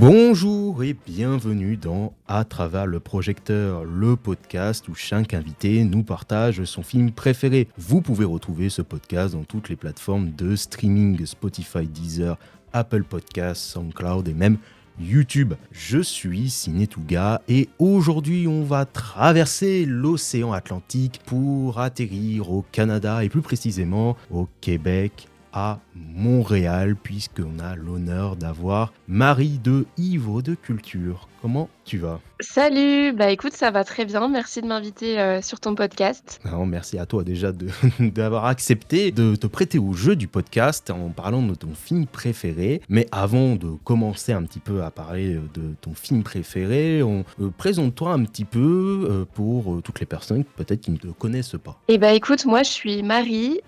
Bonjour et bienvenue dans À travers le projecteur, le podcast où chaque invité nous partage son film préféré. Vous pouvez retrouver ce podcast dans toutes les plateformes de streaming, Spotify, Deezer, Apple Podcasts, SoundCloud et même YouTube. Je suis Ciné-Touga et aujourd'hui on va traverser l'océan Atlantique pour atterrir au Canada et plus précisément au Québec, à Montréal, puisqu'on a l'honneur d'avoir Marie de Ivre de Culture. Comment tu vas? Salut, bah écoute, ça va très bien. Merci de m'inviter sur ton podcast. Non, merci à toi déjà d'avoir accepté de te prêter au jeu du podcast en parlant de ton film préféré. Mais avant de commencer un petit peu à parler de ton film préféré, présente-toi un petit peu pour toutes les personnes peut-être qui ne te connaissent pas. Et bah écoute, moi je suis Marie,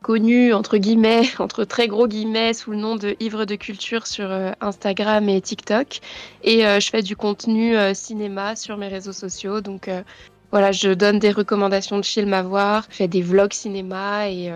connue entre guillemets, entre très gros guillemets, sous le nom de Ivre de Culture sur Instagram et TikTok. Et je fais du contenu cinéma sur mes réseaux sociaux. Donc voilà, je donne des recommandations de films à voir, je fais des vlogs cinéma et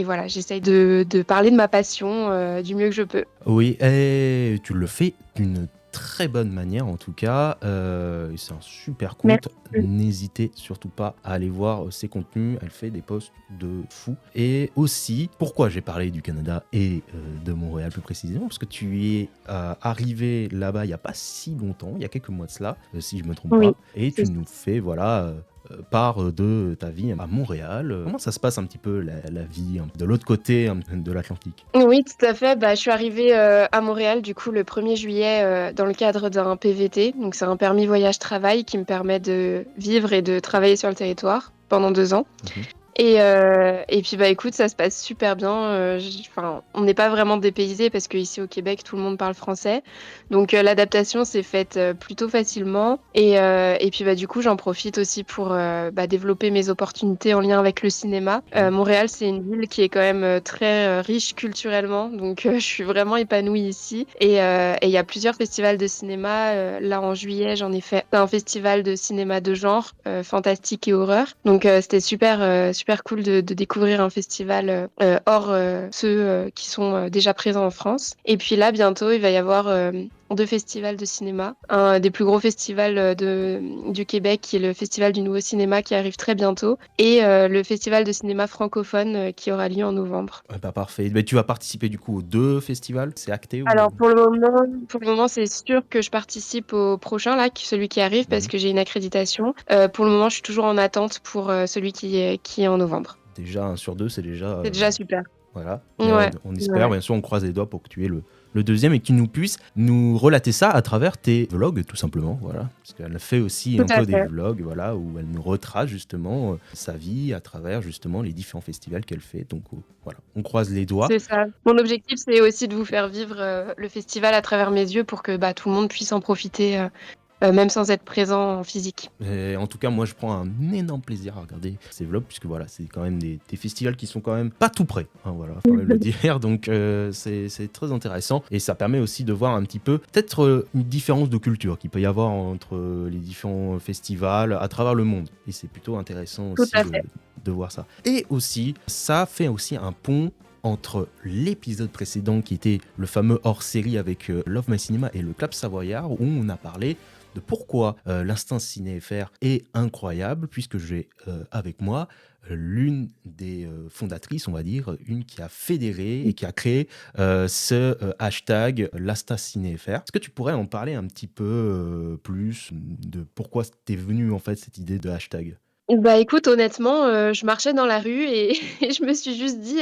voilà, j'essaye de parler de ma passion du mieux que je peux. Oui, et tu le fais d'une très bonne manière en tout cas. C'est un super compte. Merci. N'hésitez surtout pas à aller voir ses contenus. Elle fait des posts de fou. Et aussi, pourquoi j'ai parlé du Canada et de Montréal plus précisément? Parce que tu es arrivé là-bas il n'y a pas si longtemps, il y a quelques mois de cela, si je ne me trompe Oui, pas. Et c'est tu ça. nous fais, voilà. Part de ta vie à Montréal. Comment ça se passe un petit peu la vie de l'autre côté de l'Atlantique? Oui, tout à fait. Bah, je suis arrivée à Montréal du coup le 1er juillet dans le cadre d'un PVT. Donc c'est un permis voyage-travail qui me permet de vivre et de travailler sur le territoire pendant 2 ans. Mhm. Et puis bah écoute, ça se passe super bien. Enfin, on n'est pas vraiment dépaysé parce qu'ici au Québec, tout le monde parle français. Donc l'adaptation s'est faite plutôt facilement. Et puis bah du coup, j'en profite aussi pour développer mes opportunités en lien avec le cinéma. Montréal, c'est une ville qui est quand même très riche culturellement. Donc je suis vraiment épanouie ici. Et il y a plusieurs festivals de cinéma. Là en juillet, j'en ai fait un festival de cinéma de genre, fantastique et horreur. Donc c'était super cool de découvrir un festival hors ceux qui sont déjà présents en France. Et puis là, bientôt, il va y avoir 2 festivals de cinéma. Un des plus gros festivals du Québec, qui est le Festival du Nouveau Cinéma, qui arrive très bientôt. Et le Festival de cinéma francophone qui aura lieu en novembre. Ouais, bah parfait. Mais tu vas participer du coup aux deux festivals, c'est acté ou... Alors pour le moment, c'est sûr que je participe au prochain, là, celui qui arrive, parce Mhm. que j'ai une accréditation. Pour le moment, je suis toujours en attente pour celui qui est en novembre. Déjà, 1 sur 2, c'est déjà... C'est déjà super. voilà. Mais Ouais, on espère, ouais. bien sûr, on croise les doigts pour que tu aies le deuxième et que tu nous puisses nous relater ça à travers tes vlogs, tout simplement. Voilà. Parce qu'elle fait aussi Tout un à peu des fait. vlogs, voilà, où elle nous retrace justement sa vie à travers justement les différents festivals qu'elle fait. Donc voilà, on croise les doigts. C'est ça. Mon objectif, c'est aussi de vous faire vivre le festival à travers mes yeux pour que tout le monde puisse en profiter, même sans être présent en physique. Et en tout cas, moi, je prends un énorme plaisir à regarder ces vlogs, puisque voilà, c'est quand même des festivals qui sont quand même pas tout près, hein, voilà, faut quand même le dire. Donc, c'est très intéressant et ça permet aussi de voir un petit peu, peut-être une différence de culture qu'il peut y avoir entre les différents festivals à travers le monde. Et c'est plutôt intéressant Tout aussi à fait. de voir ça. Et aussi, ça fait aussi un pont entre l'épisode précédent qui était le fameux hors-série avec Love My Cinema et le Club Savoyard où on a parlé de pourquoi l'instinct ciné-FR est incroyable, puisque j'ai avec moi l'une des fondatrices, on va dire, une qui a fédéré et qui a créé ce hashtag l'instinct ciné-FR. Est-ce que tu pourrais en parler un petit peu plus de pourquoi t'es venu en fait cette idée de hashtag? Bah écoute, honnêtement, je marchais dans la rue et, et je me suis juste dit,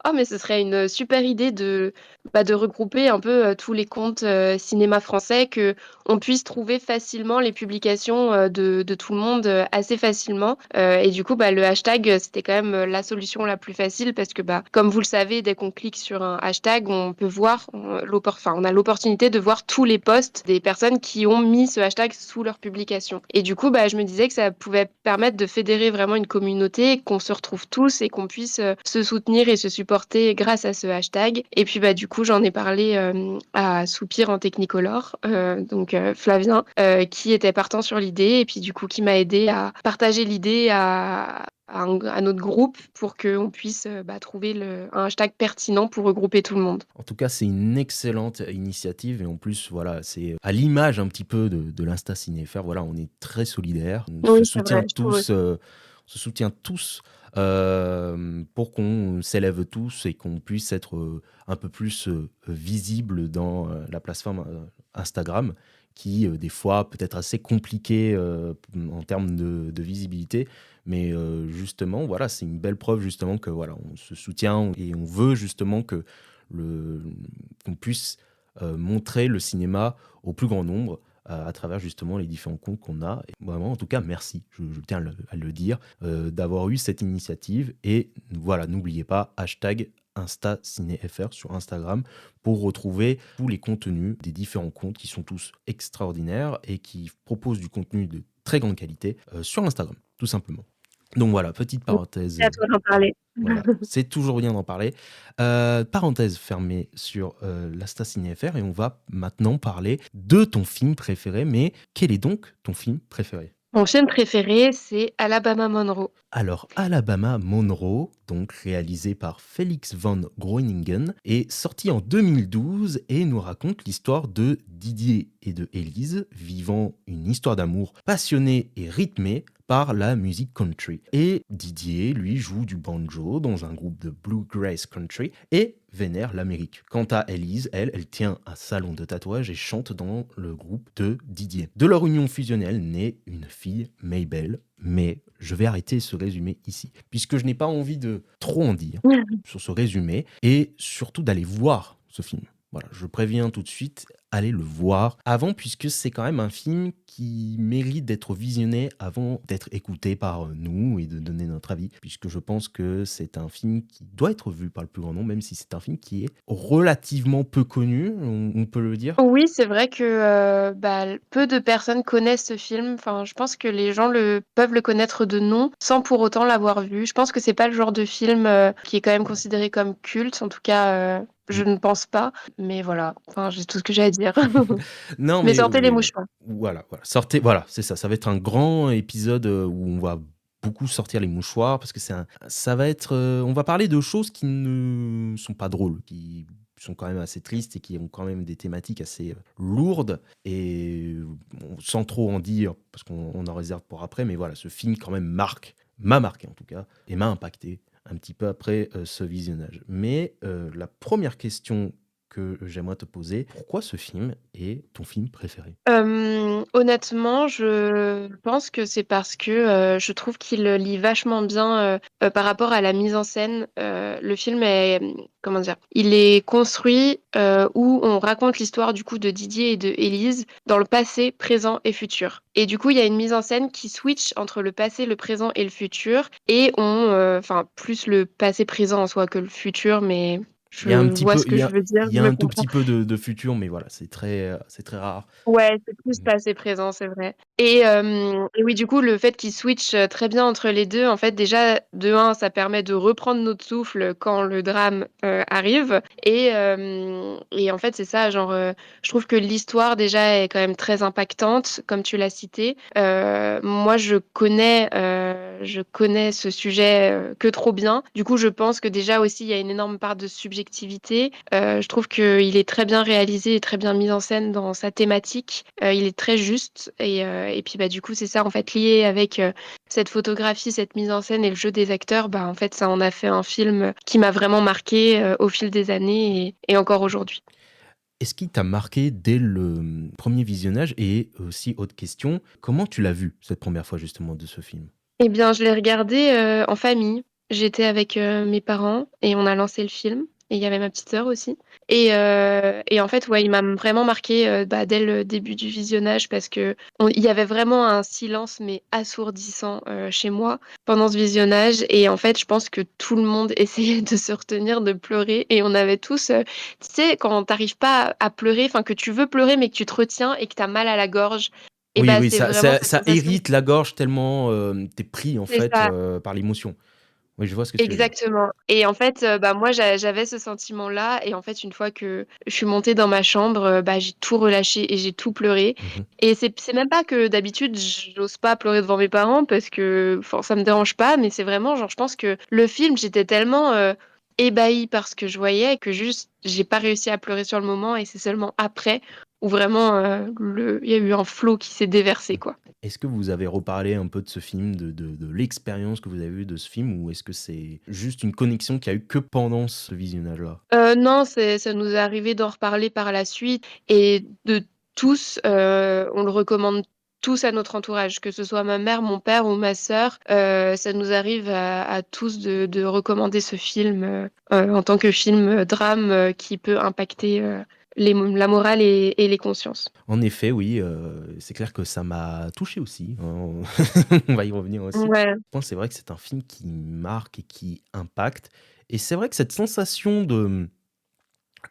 oh mais ce serait une super idée de regrouper un peu tous les comptes cinéma français, que on puisse trouver facilement les publications de tout le monde assez facilement. Et du coup, le hashtag, c'était quand même la solution la plus facile parce que comme vous le savez, dès qu'on clique sur un hashtag, on peut voir, on a l'opportunité de voir tous les posts des personnes qui ont mis ce hashtag sous leur publication. Et du coup, je me disais que ça pouvait permettre de fédérer vraiment une communauté, qu'on se retrouve tous et qu'on puisse se soutenir et se supporter grâce à ce hashtag. Et puis du coup, j'en ai parlé à Soupir en Technicolor, donc Flavien, qui était partant sur l'idée et puis du coup qui m'a aidé à partager l'idée, à notre groupe pour qu'on puisse trouver un hashtag pertinent pour regrouper tout le monde. En tout cas, c'est une excellente initiative et en plus, voilà, c'est à l'image un petit peu de l'Insta Ciné-FR. Voilà, on est très solidaires, Oui, c'est vrai, je trouve aussi. on se soutient tous pour qu'on s'élève tous et qu'on puisse être un peu plus visible dans la plateforme Instagram, qui des fois peut être assez compliqué en termes de visibilité, mais justement, voilà, c'est une belle preuve justement que voilà, on se soutient et on veut justement que le, qu'on puisse montrer le cinéma au plus grand nombre à travers justement les différents comptes qu'on a. Et vraiment, en tout cas, merci, je tiens à le dire, d'avoir eu cette initiative. Et voilà, n'oubliez pas, hashtag InstaCinéFR sur Instagram pour retrouver tous les contenus des différents comptes qui sont tous extraordinaires et qui proposent du contenu de très grande qualité sur Instagram, tout simplement. Donc voilà, petite parenthèse. C'est à toi d'en parler. Voilà, c'est toujours bien d'en parler. Parenthèse fermée sur l'Asta Ciné FR et on va maintenant parler de ton film préféré. Mais quel est donc ton film préféré? Mon film préféré, c'est Alabama Monroe. Alors, Alabama Monroe, donc réalisé par Felix van Groeningen, est sorti en 2012 et nous raconte l'histoire de Didier et de Élise, vivant une histoire d'amour passionnée et rythmée par la musique country. Et Didier, lui, joue du banjo dans un groupe de bluegrass country et vénère l'Amérique. Quant à Élise, elle tient un salon de tatouage et chante dans le groupe de Didier. De leur union fusionnelle naît une fille, Mabel, mais je vais arrêter ce résumé ici, puisque je n'ai pas envie de trop en dire sur ce résumé, et surtout d'aller voir ce film. Voilà, je préviens tout de suite, allez le voir avant, puisque c'est quand même un film qui mérite d'être visionné avant d'être écouté par nous et de donner notre avis, puisque je pense que c'est un film qui doit être vu par le plus grand nombre, même si c'est un film qui est relativement peu connu, on peut le dire. Oui, c'est vrai que peu de personnes connaissent ce film. Enfin, je pense que les gens peuvent le connaître de nom sans pour autant l'avoir vu. Je pense que c'est pas le genre de film qui est quand même considéré comme culte. En tout cas, je ne pense pas. Mais voilà, enfin, j'ai tout ce que j'ai à dire. Non, Mais mais sortez les oui, mouchoirs. voilà. Sortez, voilà, c'est ça. Ça va être un grand épisode où on va beaucoup sortir les mouchoirs parce que ça va être, on va parler de choses qui ne sont pas drôles, qui sont quand même assez tristes et qui ont quand même des thématiques assez lourdes et sans trop en dire parce qu'on en réserve pour après. Mais voilà, ce film quand même m'a marqué en tout cas et m'a impacté un petit peu après ce visionnage. Mais la première question que j'aimerais te poser. Pourquoi ce film est ton film préféré? Honnêtement, je pense que c'est parce que je trouve qu'il lie vachement bien par rapport à la mise en scène. Le film est, comment dire, il est construit où on raconte l'histoire du coup de Didier et de Élise dans le passé, présent et futur. Et du coup, il y a une mise en scène qui switch entre le passé, le présent et le futur. Et enfin, plus le passé présent en soi que le futur, mais Il y a un je petit vois peu, ce que je veux dire, il y je a me un tout comprends. petit peu de futur, mais voilà, c'est très rare. Ouais, c'est plus passé présent, c'est vrai. Et oui, du coup, le fait qu'il switch très bien entre les deux, en fait, déjà, de un, ça permet de reprendre notre souffle quand le drame arrive. Et en fait, c'est ça, genre, je trouve que l'histoire, déjà, est quand même très impactante, comme tu l'as cité. Moi, je connais ce sujet que trop bien. Du coup, je pense que déjà aussi, il y a une énorme part de subjectivité. Je trouve qu'il est très bien réalisé et très bien mis en scène dans sa thématique. Il est très juste et puis du coup c'est ça en fait lié avec cette photographie, cette mise en scène et le jeu des acteurs. En fait ça en a fait un film qui m'a vraiment marqué au fil des années et encore aujourd'hui. Est-ce qu'il t'a marqué dès le premier visionnage? Et aussi, autre question, comment tu l'as vu cette première fois justement de ce film? Eh bien, je l'ai regardé en famille. J'étais avec mes parents et on a lancé le film. Et il y avait ma petite sœur aussi. Et en fait, ouais, il m'a vraiment marqué dès le début du visionnage parce que il y avait vraiment un silence mais assourdissant chez moi pendant ce visionnage. Et en fait, je pense que tout le monde essayait de se retenir de pleurer. Et on avait tous, tu sais, quand t'arrives pas à pleurer, enfin que tu veux pleurer mais que tu te retiens et que t'as mal à la gorge. Et Oui, c'est ça, vraiment ça, cette ça sensation. hérite la gorge tellement t'es pris en C'est fait ça. par l'émotion. Oui, je vois ce que tu veux dire. Exactement. Et en fait, bah, moi, j'avais ce sentiment-là. Et en fait, une fois que je suis montée dans ma chambre, bah, j'ai tout relâché et j'ai tout pleuré. Mhm. Et c'est même pas que d'habitude, j'ose pas pleurer devant mes parents parce que enfin, ça me dérange pas, mais c'est vraiment, genre, je pense que le film, j'étais tellement ébahie par ce que je voyais que juste, j'ai pas réussi à pleurer sur le moment. Et c'est seulement après où vraiment, il y a eu un flot qui s'est déversé, quoi. Est-ce que vous avez reparlé un peu de ce film, de l'expérience que vous avez eue de ce film, ou est-ce que c'est juste une connexion qu'il y a eu que pendant ce visionnage-là? Non, ça nous est arrivé d'en reparler par la suite et de tous, on le recommande tous à notre entourage, que ce soit ma mère, mon père ou ma sœur. Ça nous arrive à tous de recommander ce film en tant que film drame qui peut impacter la morale et les consciences. En effet, oui, c'est clair que ça m'a touché aussi, hein, on va y revenir aussi. Ouais, Je pense que c'est vrai que c'est un film qui marque et qui impacte, et c'est vrai que cette sensation de,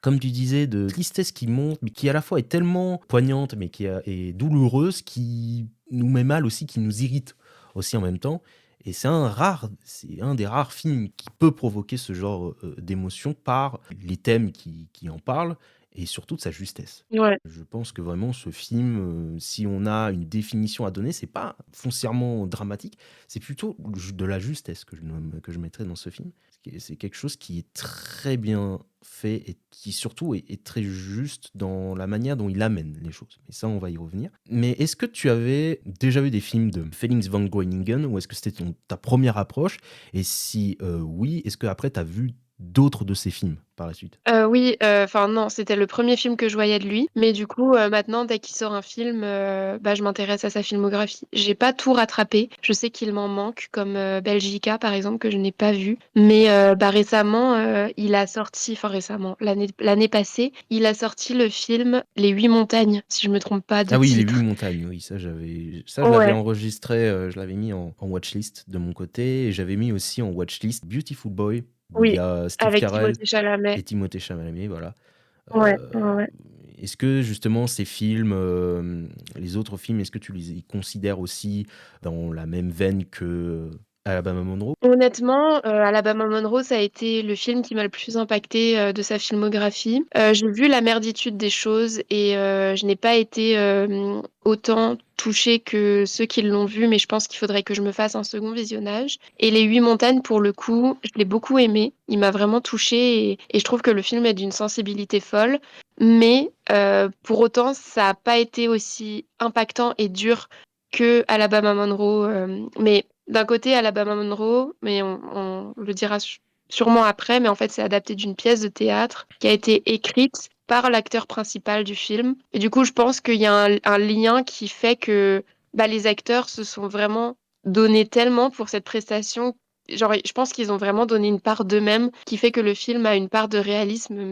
comme tu disais, de tristesse qui monte, mais qui à la fois est tellement poignante, mais est douloureuse, qui nous met mal aussi, qui nous irrite aussi en même temps. Et c'est un des rares films qui peut provoquer ce genre d'émotion par les thèmes qui en parlent et surtout de sa justesse. ouais. Je pense que vraiment ce film, si on a une définition à donner, c'est pas foncièrement dramatique, c'est plutôt de la justesse que je mettrais dans ce film. C'est quelque chose qui est très bien fait et qui surtout est très juste dans la manière dont il amène les choses. Mais ça, on va y revenir. Mais est-ce que tu avais déjà vu des films de Felix van Groeningen, ou est-ce que c'était ta première approche? Et si oui, est-ce que après tu as vu d'autres de ses films par la suite? Oui, enfin non, c'était le premier film que je voyais de lui. Mais du coup, maintenant, dès qu'il sort un film, bah, je m'intéresse à sa filmographie. J'ai pas tout rattrapé. Je sais qu'il m'en manque, comme Belgica, par exemple, que je n'ai pas vu. Mais bah, récemment, il a sorti, enfin récemment, l'année passée, il a sorti le film Les Huit Montagnes, si je me trompe pas de Ah oui, Les Huit titre. Montagnes, oui, ça je l'avais Ouais, enregistré, je l'avais mis en watchlist de mon côté, et j'avais mis aussi en watchlist Beautiful Boy, où il y oui, a Steve avec Carell Timothée Chalamet. et Timothée Chalamet, voilà. Ouais, ouais, ouais. Est-ce que justement ces films, les autres films, est-ce que tu les considères aussi dans la même veine que Alabama Monroe? Honnêtement, Alabama Monroe, ça a été le film qui m'a le plus impacté de sa filmographie. J'ai vu la merditude des choses et je n'ai pas été autant touchée que ceux qui l'ont vu, mais je pense qu'il faudrait que je me fasse un second visionnage. Et Les Huit Montagnes, pour le coup, je l'ai beaucoup aimé. Il m'a vraiment touchée et je trouve que le film est d'une sensibilité folle. Mais pour autant, ça n'a pas été aussi impactant et dur que Alabama Monroe. Mais d'un côté, Alabama Monroe, mais on le dira sûrement après, mais en fait, c'est adapté d'une pièce de théâtre qui a été écrite par l'acteur principal du film. Et du coup, je pense qu'il y a un lien qui fait que bah, les acteurs se sont vraiment donnés tellement pour cette prestation. Genre, je pense qu'ils ont vraiment donné une part d'eux-mêmes qui fait que le film a une part de réalisme,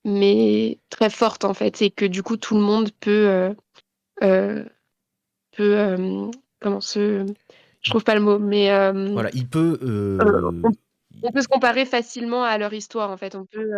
mais très forte en fait, et que du coup, tout le monde euh, peut comment se je Il- trouve pas le mot, mais Voilà, il peut. on peut se comparer facilement à leur histoire, en fait. On peut,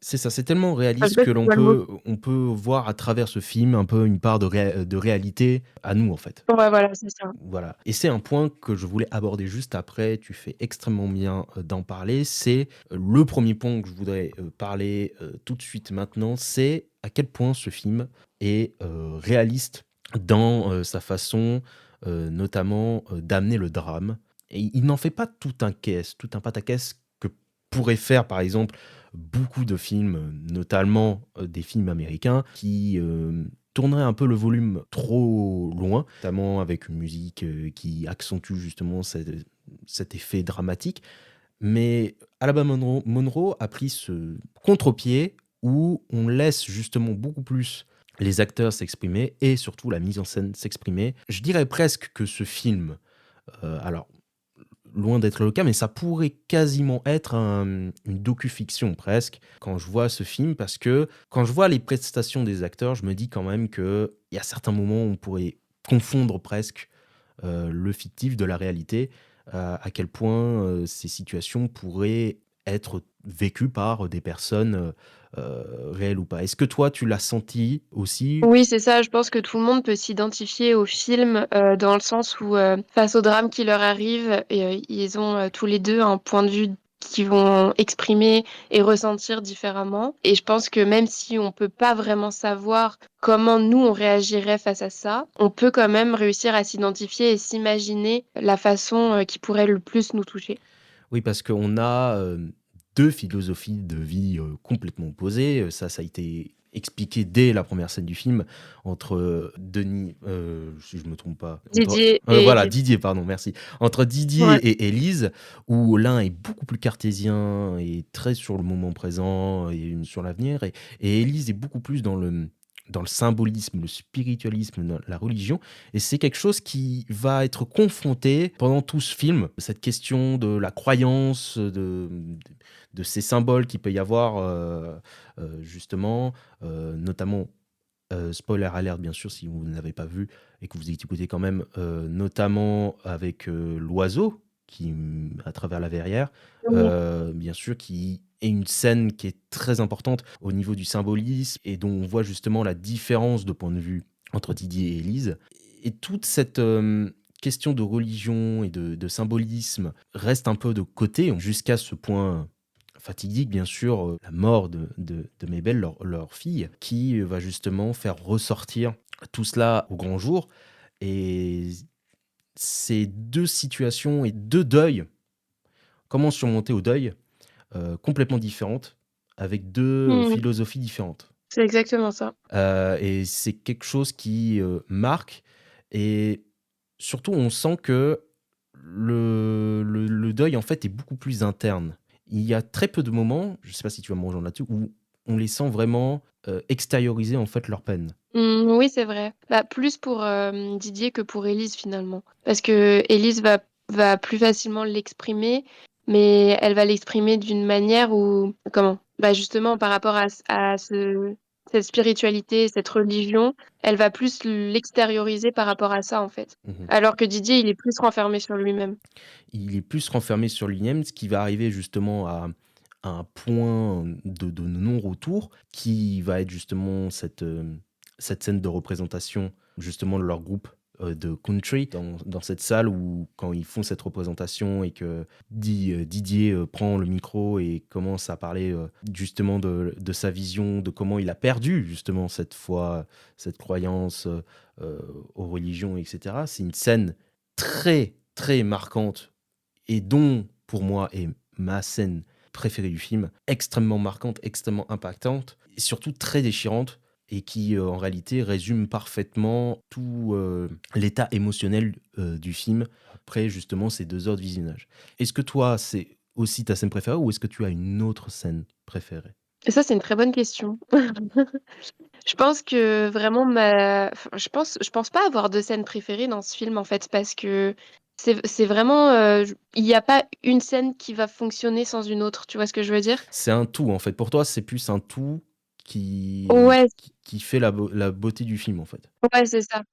C'est ça, c'est tellement enfin, je réaliste sais pas que si tu vois le mot. on peut voir à travers ce film un peu une part de réalité à nous, en fait. Ouais, voilà, c'est ça. Voilà. Et c'est un point que je voulais aborder juste après. Tu fais extrêmement bien d'en parler. C'est le premier point que je voudrais parler tout de suite maintenant. C'est à quel point ce film est réaliste dans sa façon, notamment, d'amener le drame. Et il n'en fait pas tout un pataquès que pourraient faire, par exemple, beaucoup de films, notamment des films américains, qui tournerait un peu le volume trop loin, notamment avec une musique qui accentue justement cet effet dramatique. Mais Alabama Monroe a pris ce contre-pied où on laisse justement beaucoup plus les acteurs s'exprimer et surtout la mise en scène s'exprimer. Je dirais presque que ce film, alors loin d'être le cas, mais ça pourrait quasiment être une docu-fiction presque, quand je vois ce film, parce que quand je vois les prestations des acteurs, je me dis quand même qu'il y a certains moments où on pourrait confondre presque le fictif de la réalité, à quel point ces situations pourraient être vécu par des personnes réelles ou pas. Est-ce que toi, tu l'as senti aussi? Oui, c'est ça. Je pense que tout le monde peut s'identifier au film dans le sens où, face au drame qui leur arrive, ils ont tous les deux un point de vue qu'ils vont exprimer et ressentir différemment. Et je pense que même si on peut pas vraiment savoir comment nous on réagirait face à ça, on peut quand même réussir à s'identifier et s'imaginer la façon qui pourrait le plus nous toucher. Oui, parce qu'on a deux philosophies de vie complètement opposées. Ça a été expliqué dès la première scène du film entre Denis, si je me trompe pas, Didier et voilà, Elise. Didier, pardon, merci, entre Didier Ouais. et Élise, où l'un est beaucoup plus cartésien et très sur le moment présent et sur l'avenir, et Élise est beaucoup plus dans le symbolisme, le spiritualisme, dans la religion. Et c'est quelque chose qui va être confronté pendant tout ce film, cette question de la croyance, de ces symboles qu'il peut y avoir, justement, notamment, spoiler alert bien sûr si vous ne l'avez pas vu et que vous écoutez quand même, notamment avec l'oiseau qui, à travers la verrière, Oui. bien sûr, qui est une scène qui est très importante au niveau du symbolisme et dont on voit justement la différence de point de vue entre Didier et Élise. Et toute cette question de religion et de symbolisme reste un peu de côté jusqu'à ce point fatidique, bien sûr, la mort de Mabel, leur fille, qui va justement faire ressortir tout cela au grand jour. Et ces deux situations et deux deuils, comment surmonter au deuil, complètement différentes, avec deux Mhm. philosophies différentes. C'est exactement ça. Et c'est quelque chose qui marque. Et surtout, on sent que le deuil, en fait, est beaucoup plus interne. Il y a très peu de moments, je ne sais pas si tu vas me rejoindre là-dessus, où on les sent vraiment extérioriser, en fait, leur peine. Oui, c'est vrai. Bah, plus pour Didier que pour Élise finalement. Parce que Élise va plus facilement l'exprimer, mais elle va l'exprimer d'une manière où, comment? Bah, justement, par rapport cette spiritualité, cette religion, elle va plus l'extérioriser par rapport à ça, en fait. Mhm. Alors que Didier, il est plus renfermé sur lui-même. Il est plus renfermé sur lui-même, ce qui va arriver justement à un point de non-retour, qui va être justement cette scène de représentation justement de leur groupe de country, dans cette salle où quand ils font cette représentation et que Didier prend le micro et commence à parler justement de sa vision, de comment il a perdu justement cette foi, cette croyance aux religions, etc. C'est une scène très très marquante et dont, pour moi, est ma scène préférée du film, extrêmement marquante, extrêmement impactante, et surtout très déchirante, et qui, en réalité, résume parfaitement tout l'état émotionnel du film, après, justement, ces 2 heures de visionnage. Est-ce que toi, c'est aussi ta scène préférée, ou est-ce que tu as une autre scène préférée? Et ça, c'est une très bonne question. Je pense que vraiment enfin, je pense pas avoir de scène préférée dans ce film en fait parce que c'est vraiment il n'y a pas une scène qui va fonctionner sans une autre, tu vois ce que je veux dire? C'est un tout, en fait. Pour toi, c'est plus un tout Ouais, qui fait la beauté du film, en fait? ouais, c'est ça.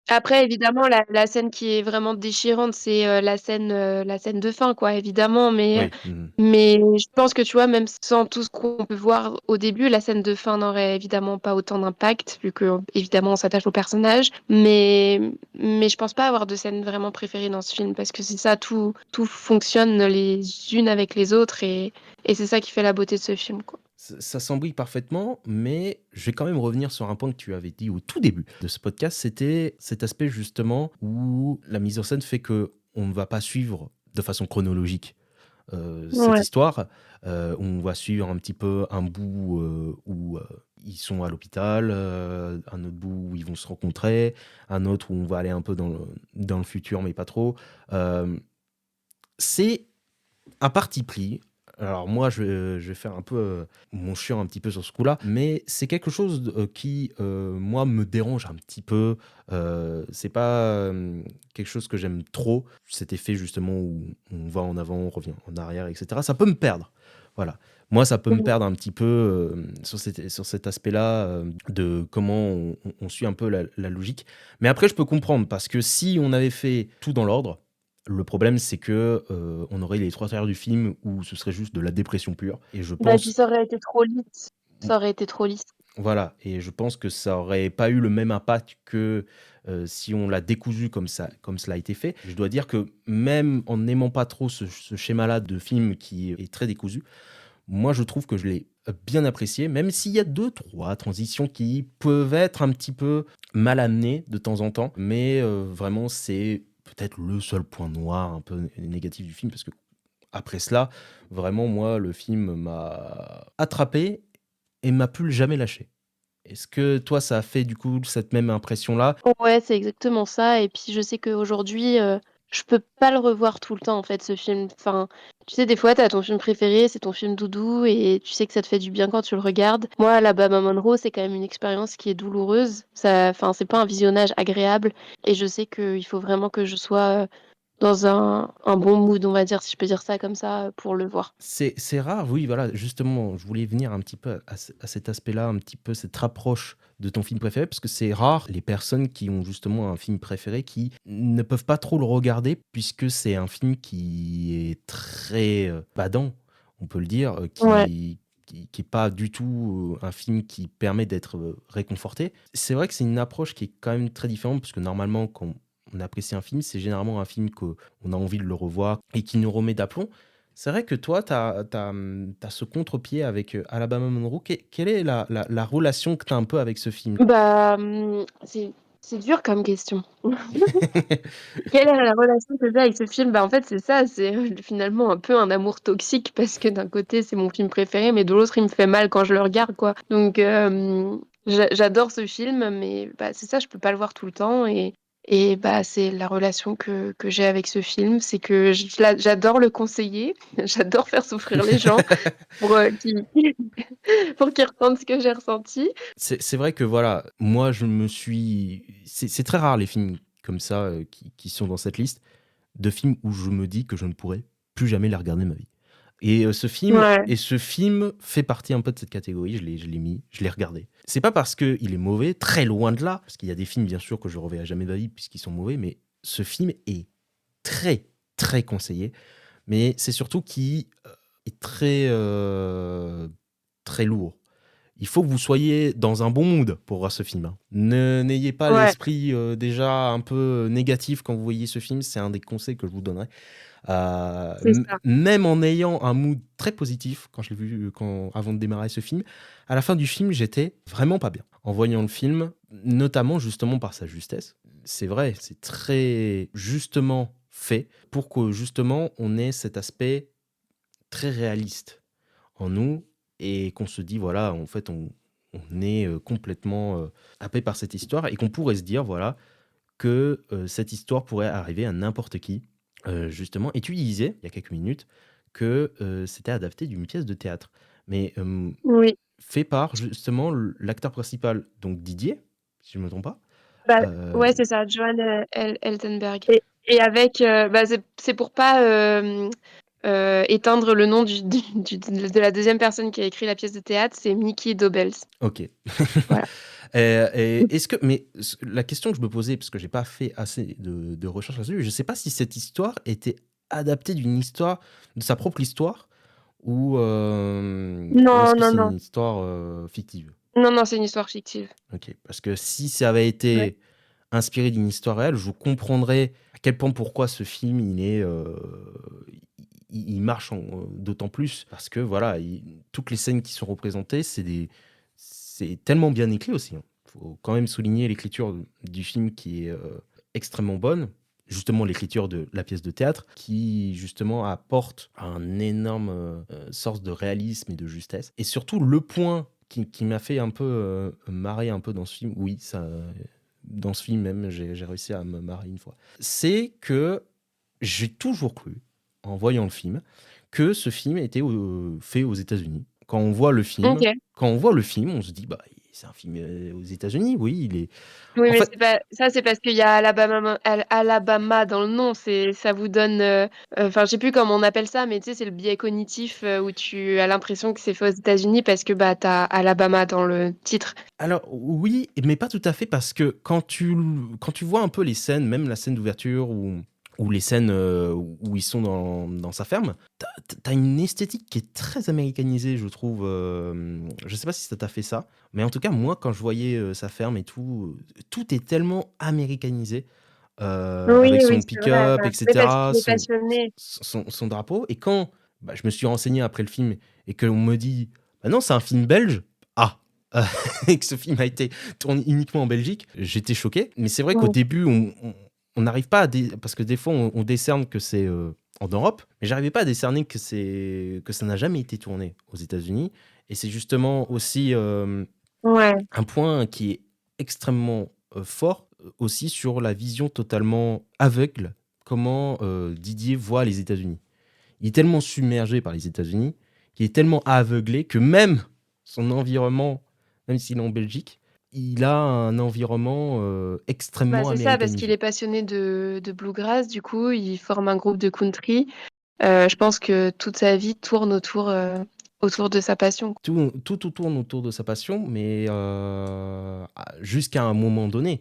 Après, évidemment, la scène qui est vraiment déchirante, c'est la scène de fin, quoi, évidemment. Oui. Mmh. Mais je pense que, tu vois, même sans tout ce qu'on peut voir au début, la scène de fin n'aurait évidemment pas autant d'impact, vu que, évidemment, on s'attache au personnage. Mais je pense pas avoir de scène vraiment préférée dans ce film, parce que c'est ça, tout fonctionne les unes avec les autres, et c'est ça qui fait la beauté de ce film, quoi. Ça s'embrouille parfaitement, mais je vais quand même revenir sur un point que tu avais dit au tout début de ce podcast, c'était cet aspect justement où la mise en scène fait que on ne va pas suivre de façon chronologique cette Ouais. histoire. On va suivre un petit peu un bout où ils sont à l'hôpital, un autre bout où ils vont se rencontrer, un autre où on va aller un peu dans le futur, mais pas trop. Euh, c'est un parti pris. Alors moi, je vais faire un peu mon chiant un petit peu sur ce coup-là, mais c'est quelque chose qui, moi, me dérange un petit peu. C'est pas quelque chose que j'aime trop. Cet effet justement où on va en avant, on revient en arrière, etc. Ça peut me perdre. Voilà. Moi, ça peut me Mhm. perdre un petit peu sur cet aspect-là de comment on suit un peu la logique. Mais après, je peux comprendre parce que si on avait fait tout dans l'ordre, Le problème, c'est que on aurait les 3 quarts du film où ce serait juste de la dépression pure. Et je Bah, et puis pense, ça aurait été trop lisse. Ça aurait été trop lisse. voilà, et je pense que ça aurait pas eu le même impact que si on l'a décousu comme ça, comme cela a été fait. Je dois dire que même en n'aimant pas trop ce schéma-là de film qui est très décousu, moi je trouve que je l'ai bien apprécié, même s'il y a deux, trois transitions qui peuvent être un petit peu mal amenées de temps en temps, mais vraiment c'est peut-être le seul point noir un peu négatif du film, parce que après cela, vraiment moi le film m'a attrapé et m'a plus jamais lâché. Est-ce que toi, ça a fait du coup cette même impression-là? Ouais, c'est exactement ça. Et puis je sais qu'aujourd'hui, je peux pas le revoir tout le temps, en fait, ce film. Enfin, tu sais, des fois, t'as ton film préféré, c'est ton film doudou, et tu sais que ça te fait du bien quand tu le regardes. Moi, Alabama Monroe, c'est quand même une expérience qui est douloureuse. Ça, enfin, c'est pas un visionnage agréable. Et je sais qu'il faut vraiment que je sois dans un bon mood, on va dire, si je peux dire ça comme ça, pour le voir. C'est rare, oui, voilà, justement, je voulais venir un petit peu à cet aspect-là, un petit peu cette rapproche de ton film préféré, parce que c'est rare les personnes qui ont justement un film préféré qui ne peuvent pas trop le regarder, puisque c'est un film qui est très badant, on peut le dire, Ouais, qui est pas du tout un film qui permet d'être réconforté. C'est vrai que c'est une approche qui est quand même très différente, parce que normalement, quand on apprécie un film, c'est généralement un film qu'on a envie de le revoir et qui nous remet d'aplomb. C'est vrai que toi, tu as ce contre-pied avec Alabama Monroe. Quelle est la relation que tu as un peu avec ce film? bah, c'est dur comme question. Quelle est la relation que j'ai avec ce film? Bah, en fait, c'est ça, c'est finalement un peu un amour toxique parce que d'un côté, c'est mon film préféré, mais de l'autre, il me fait mal quand je le regarde, quoi. Donc, j'adore ce film, mais bah, c'est ça, je peux pas le voir tout le temps. Et bah, c'est la relation que j'ai avec ce film, c'est que j'adore le conseiller, j'adore faire souffrir les gens pour pour qu'ils ressentent ce que j'ai ressenti. C'est vrai que voilà, moi je me suis. C'est très rare les films comme ça qui sont dans cette liste de films où je me dis que je ne pourrais plus jamais les regarder de ma vie. Ouais, Et ce film fait partie un peu de cette catégorie. Je l'ai mis, je l'ai regardé. C'est pas parce qu'il est mauvais, très loin de là, parce qu'il y a des films bien sûr que je reverrai jamais de ma vie puisqu'ils sont mauvais, mais ce film est très très conseillé. Mais c'est surtout qui est très lourd. Il faut que vous soyez dans un bon mood pour voir ce film, hein. N'ayez pas ouais, l'esprit déjà un peu négatif quand vous voyez ce film, c'est un des conseils que je vous donnerais. c'est ça. Même en ayant un mood très positif, quand je l'ai vu, avant de démarrer ce film, à la fin du film, j'étais vraiment pas bien. En voyant le film, notamment justement par sa justesse. C'est vrai, c'est très justement fait pour que justement on ait cet aspect très réaliste en nous et qu'on se dit, voilà, en fait, on est complètement happé par cette histoire et qu'on pourrait se dire, voilà, que cette histoire pourrait arriver à n'importe qui, justement. Et tu disais, il y a quelques minutes, que c'était adapté d'une pièce de théâtre, mais Oui. fait par justement l'acteur principal, donc Didier, si je ne me trompe pas. Bah, Euh, ouais, c'est ça, Johan Eltenberg. Et avec, bah, c'est pour pas éteindre le nom de la deuxième personne qui a écrit la pièce de théâtre, c'est Mickey Dobels. ok. Voilà. Et est-ce que, mais la question que je me posais, parce que j'ai pas fait assez de recherches là-dessus, je sais pas si cette histoire était adaptée d'une histoire, de sa propre histoire, ou est-ce Non, que non, c'est non. une histoire fictive? Non, non, c'est une histoire fictive. Ok, parce que si ça avait Ouais. été inspiré d'une histoire réelle, je comprendrais à quel point pourquoi ce film il marche d'autant plus parce que voilà, toutes les scènes qui sont représentées, c'est tellement bien écrit aussi, hein. Faut quand même souligner l'écriture du film qui est extrêmement bonne. Justement, l'écriture de la pièce de théâtre qui justement apporte un énorme source de réalisme et de justesse. Et surtout, le point qui m'a fait un peu marrer un peu dans ce film, oui, ça, dans ce film même, j'ai réussi à me marrer une fois. C'est que j'ai toujours cru, en voyant le film, que ce film était fait aux États-Unis. Ok. Quand on voit le film, on se dit, bah, c'est un film aux États-Unis, oui, il est. Oui, En mais fait, c'est pas ça, c'est parce qu'il y a Alabama dans le nom. Ça vous donne, enfin, je sais plus comment on appelle ça, mais tu sais, c'est le biais cognitif où tu as l'impression que c'est fait aux États-Unis parce que bah t'as Alabama dans le titre. alors oui, mais pas tout à fait parce que quand tu vois un peu les scènes, même la scène d'ouverture ou les scènes où ils sont dans sa ferme, t'as une esthétique qui est très américanisée, je trouve. Je sais pas si ça t'a fait ça, mais en tout cas, moi, quand je voyais sa ferme et tout, tout est tellement américanisé, Oui, avec oui, son c'est vrai. pick-up, Mais parce etc., qu'il est passionné. son drapeau. Et quand bah, je me suis renseigné après le film et qu'on me dit, bah non, c'est un film belge, ah, et que ce film a été tourné uniquement en Belgique, j'étais choqué. Mais c'est vrai qu'au Ouais. début, on n'arrive pas parce que des fois, on décerne que c'est en Europe, mais j'arrivais pas à décerner que ça n'a jamais été tourné aux États-Unis. Et c'est justement aussi Ouais. un point qui est extrêmement fort aussi sur la vision totalement aveugle, comment Didier voit les États-Unis. Il est tellement submergé par les États-Unis, qu'il est tellement aveuglé que même son environnement, même s'il est en Belgique, il a un environnement Bah, extrêmement c'est ça, parce qu'il est américanisé. passionné de bluegrass, du coup, il forme un groupe de country. Je pense que toute sa vie tourne autour de sa passion. Tout tourne autour de sa passion, mais jusqu'à un moment donné,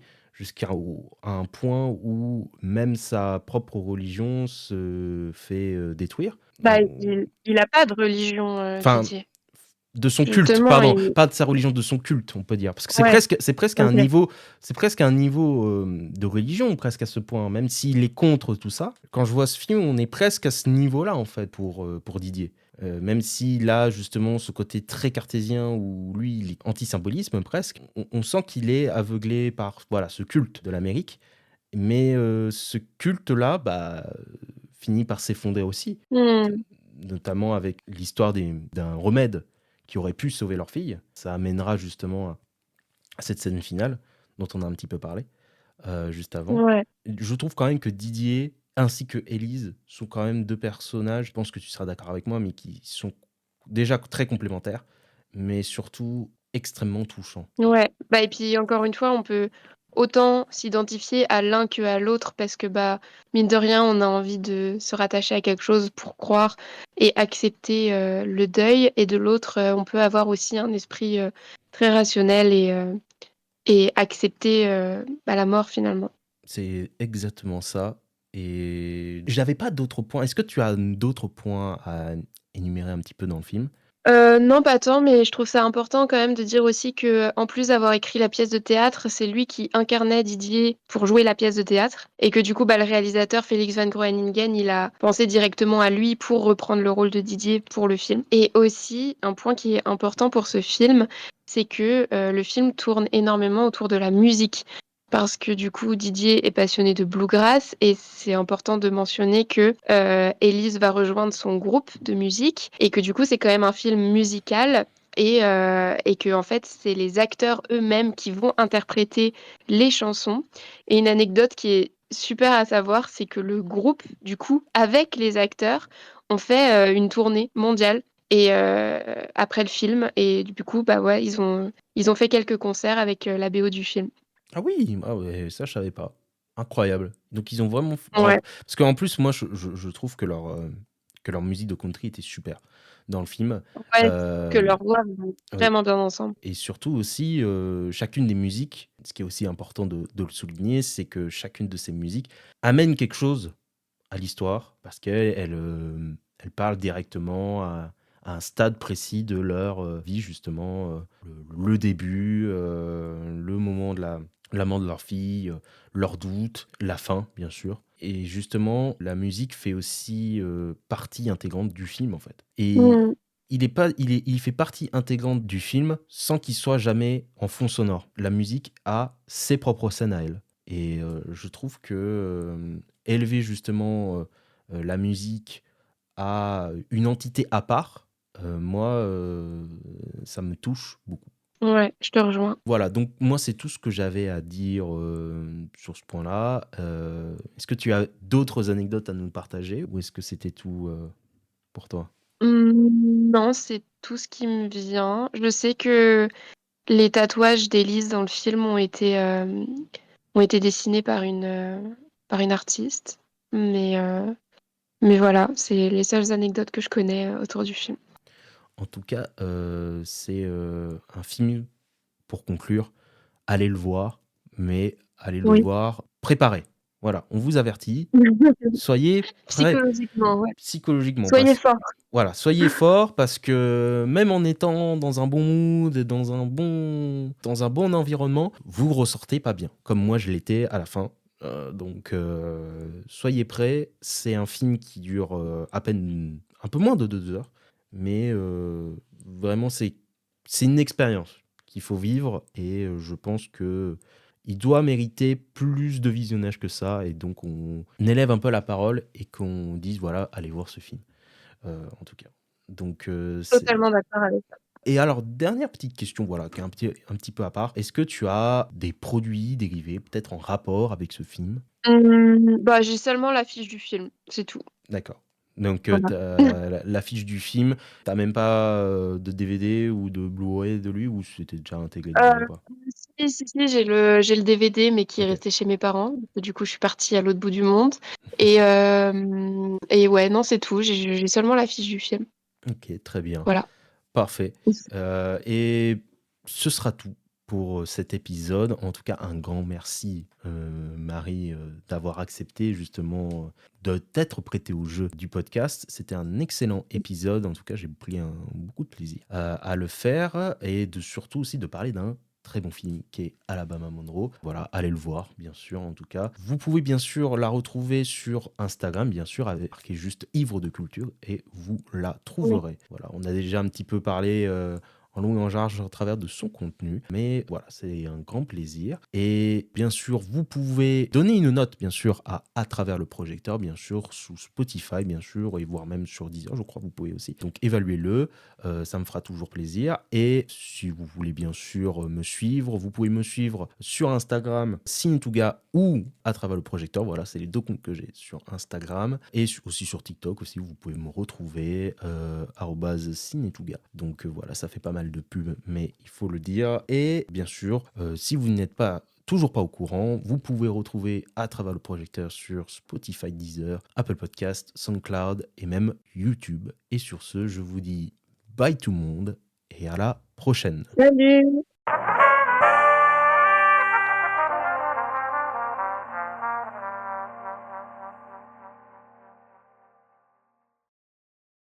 à un point où même sa propre religion se fait détruire. Bah, il a pas de religion, Enfin, Didier. de son culte, Justement, pardon, pas de sa religion, de son culte, on peut dire, parce que ouais, c'est presque un OK. niveau, de religion, presque à ce point, même s'il est contre tout ça. Quand je vois ce film, on est presque à ce niveau-là en fait pour Didier. Même s'il a justement ce côté très cartésien où lui, il est anti-symbolisme presque, on sent qu'il est aveuglé par voilà ce culte de l'Amérique, mais ce culte-là, bah, finit par s'effondrer aussi, Mmh. notamment avec l'histoire d'un remède qui aurait pu sauver leur fille. Ça amènera justement à cette scène finale dont on a un petit peu parlé juste avant. Ouais. Je trouve quand même que Didier ainsi que Élise sont quand même deux personnages, je pense que tu seras d'accord avec moi, mais qui sont déjà très complémentaires, mais surtout extrêmement touchants. Ouais. Bah, et puis encore une fois, on peut autant s'identifier à l'un qu'à l'autre parce que, bah, mine de rien, on a envie de se rattacher à quelque chose pour croire et accepter, le deuil et de l'autre, on peut avoir aussi un esprit, très rationnel et accepter, bah, la mort finalement. C'est exactement ça. Et j'avais pas d'autres points. Est-ce que tu as d'autres points à énumérer un petit peu dans le film? Non, pas tant, mais je trouve ça important quand même de dire aussi qu'en plus d'avoir écrit la pièce de théâtre, c'est lui qui incarnait Didier pour jouer la pièce de théâtre et que du coup, bah, le réalisateur Félix Van Groeningen, il a pensé directement à lui pour reprendre le rôle de Didier pour le film. Et aussi, un point qui est important pour ce film, c'est que, le film tourne énormément autour de la musique. Parce que du coup, Didier est passionné de bluegrass et c'est important de mentionner que Élise va rejoindre son groupe de musique et que du coup, c'est quand même un film musical et que en fait, c'est les acteurs eux-mêmes qui vont interpréter les chansons. Et une anecdote qui est super à savoir, c'est que le groupe, du coup, avec les acteurs, ont fait une tournée mondiale. Et après le film, et du coup, bah ouais, ils ont fait quelques concerts avec la BO du film. Ah oui, ah ouais, ça je savais pas. Incroyable. Donc ils ont vraiment Ouais. parce qu'en plus moi je trouve que leur musique de country était super dans le film. Ouais, que Hem, leurs voix vont oui vraiment bien ensemble. et surtout aussi, chacune des musiques, ce qui est aussi important de le souligner, c'est que chacune de ces musiques amène quelque chose à l'histoire parce elle parle directement à un stade précis de leur, vie justement, le début, le moment de la mort de leur fille, leurs doutes, la fin bien sûr et justement la musique fait aussi, partie intégrante du film en fait et Mmh. il fait partie intégrante du film sans qu'il soit jamais en fond sonore. La musique a ses propres scènes à elle et je trouve que, élever justement, la musique à une entité à part, moi, ça me touche beaucoup. Ouais, je te rejoins. Voilà, donc moi, c'est tout ce que j'avais à dire, sur ce point-là. Est-ce que tu as d'autres anecdotes à nous partager ou est-ce que c'était tout, pour toi? Non, c'est tout ce qui me vient. Je sais que les tatouages d'Élise dans le film ont été dessinés par une artiste. Mais voilà, c'est les seules anecdotes que je connais, autour du film. En tout cas, c'est, un film, pour conclure, allez le voir, mais allez le Oui. voir préparé. Voilà, on vous avertit, soyez prêts Psychologiquement, ouais. psychologiquement. Soyez forts. Voilà, soyez forts parce que même en étant dans un bon mood, dans un bon environnement, vous ressortez pas bien, comme moi je l'étais à la fin. Soyez prêts. C'est un film qui dure à peine un peu moins de 2 heures, mais vraiment c'est une expérience qu'il faut vivre et je pense que il doit mériter plus de visionnage que ça et donc on élève un peu la parole et qu'on dise voilà, allez voir ce film. En tout cas. C'est Totalement d'accord avec ça. et alors dernière petite question, voilà, qui est un petit peu à part. Est-ce que tu as des produits dérivés, peut-être en rapport avec ce film? Bah, j'ai seulement l'affiche du film, c'est tout. D'accord. Donc, Voilà. tu l'affiche du film, t'as même pas, de DVD ou de Blu-ray de lui ou c'était déjà intégré dedans ou pas? Si, j'ai le DVD, mais qui est OK. resté chez mes parents. Du coup, je suis partie à l'autre bout du monde. Et ouais, non, c'est tout. J'ai seulement l'affiche du film. OK, très bien. Voilà. Parfait. Et ce sera tout pour cet épisode. En tout cas, un grand merci, Marie, d'avoir accepté justement de t'être prêtée au jeu du podcast. C'était un excellent épisode. En tout cas, j'ai pris beaucoup de plaisir à le faire et surtout aussi de parler d'un très bon film qui est Alabama Monroe. Voilà, allez le voir, bien sûr, en tout cas. Vous pouvez bien sûr la retrouver sur Instagram, bien sûr, avec marqué juste Ivre de Culture et vous la Oui. trouverez. Voilà, on a déjà un petit peu parlé en long et en large au travers de son contenu, mais voilà, c'est un grand plaisir. Et bien sûr, vous pouvez donner une note, bien sûr, à travers le projecteur, bien sûr, sous Spotify, bien sûr, et voire même sur Deezer, je crois que vous pouvez aussi. Donc évaluez-le, ça me fera toujours plaisir. Et si vous voulez bien sûr me suivre, vous pouvez me suivre sur Instagram, Cinetuga ou à travers le projecteur. Voilà, c'est les deux comptes que j'ai sur Instagram et aussi sur TikTok aussi. Vous pouvez me retrouver @Cinetuga. Donc voilà, ça fait pas mal de pubs, mais il faut le dire. Et bien sûr, si vous n'êtes toujours pas au courant, vous pouvez retrouver à travers le projecteur sur Spotify, Deezer, Apple Podcast, SoundCloud et même YouTube. Et sur ce, je vous dis bye tout le monde et à la prochaine. Salut!